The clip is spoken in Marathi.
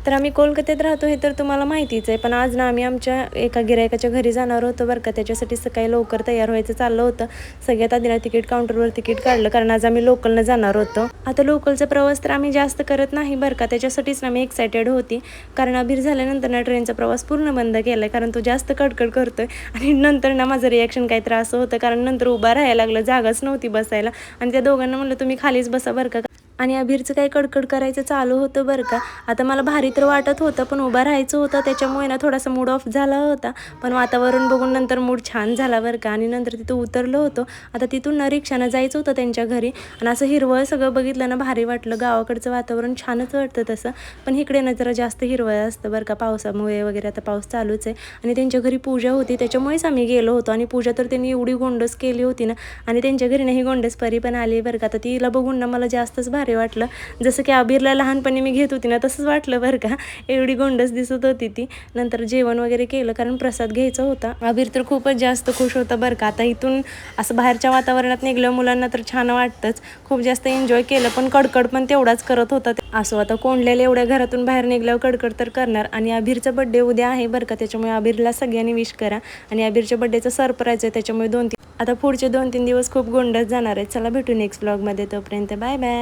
तर आम्ही कोलकात्यात राहतो हे तर तुम्हाला माहितीच आहे, पण आज ना आम्ही आमच्या एका गिरायकाच्या घरी जाणार होतो बरं का. त्याच्यासाठी सकाळी लवकर तयार व्हायचं चाललं होतं. सगळ्यात आधी ना तिकीट काउंटरवर तिकीट काढलं, कारण आज आम्ही लोकलनं जाणार होतो. आता लोकलचा प्रवास तर आम्ही जास्त करत नाही बरं का, त्याच्यासाठीच ना मी एक्सायटेड होती. कारण अबीर झाल्यानंतर ना ट्रेनचा प्रवास पूर्ण बंद केला आहे, कारण तो जास्त कडकड करतोय. आणि नंतर ना माझं रिॲक्शन काही त्रास होतं, कारण नंतर उभा राहायला लागलं, जागाच नव्हती बसायला. आणि त्या दोघांना म्हणलं तुम्ही खालीच बसा बरं का. आणि अबीरचं काही कडकड करायचं चालू होतं बरं का. आता मला भारी तर वाटत होतं, पण उभा राहायचं होतं, त्याच्यामुळे ना थोडासा मूड ऑफ झाला होता. पण वातावरण बघून नंतर मूड छान झाला बरं का. आणि नंतर तिथं उतरलो होतो. आता तिथून ना रिक्षानं जायचं होतं त्यांच्या घरी. आणि असं हिरवळ सगळं बघितलं ना भारी वाटलं. गावाकडचं वातावरण छानच वाटतं तसं, पण इकडे ना जरा जास्त हिरवळ असतं बरं का, पावसामुळे वगैरे. आता पाऊस चालूच आहे. आणि त्यांच्या घरी पूजा होती, त्याच्यामुळेच आम्ही गेलो होतो. आणि पूजा तर त्यांनी एवढी गोंडस केली होती ना, आणि त्यांच्या घरी नाही गोंडस परी पण आली बरं का. तर तिला बघून ना मला जास्तच भारी वाटलं. जसं की अबीरला लहानपणी मी घेत होती ना, तसंच वाटलं बरं का. एवढी गोंडस दिसत होती ती. नंतर जेवण वगैरे केलं, कारण प्रसाद घ्यायचा होता. अबीर तर खूपच जास्त खुश होता बरं का. आता इथून असं बाहेरच्या वातावरणात निघलं, मुलांना तर छान वाटतंच. खूप जास्त एन्जॉय केलं, पण कडकड पण तेवढाच करत होता. असो, आता कोंडलेल्या एवढ्या घरातून बाहेर निघल्यावर कडकड तर करणार. आणि अबीरचा बड्डे उद्या आहे बरं का, त्याच्यामुळे अबीरला सगळ्यांनी विश करा. आणि अबीरच्या बड्डेचं सरप्राईज आहे, त्याच्यामुळे आता पुढचे 2-3 दिवस खूप गोंडस जाणार आहेत. चला भेटू नेक्स्ट ब्लॉगमध्ये, तोपर्यंत बाय बाय.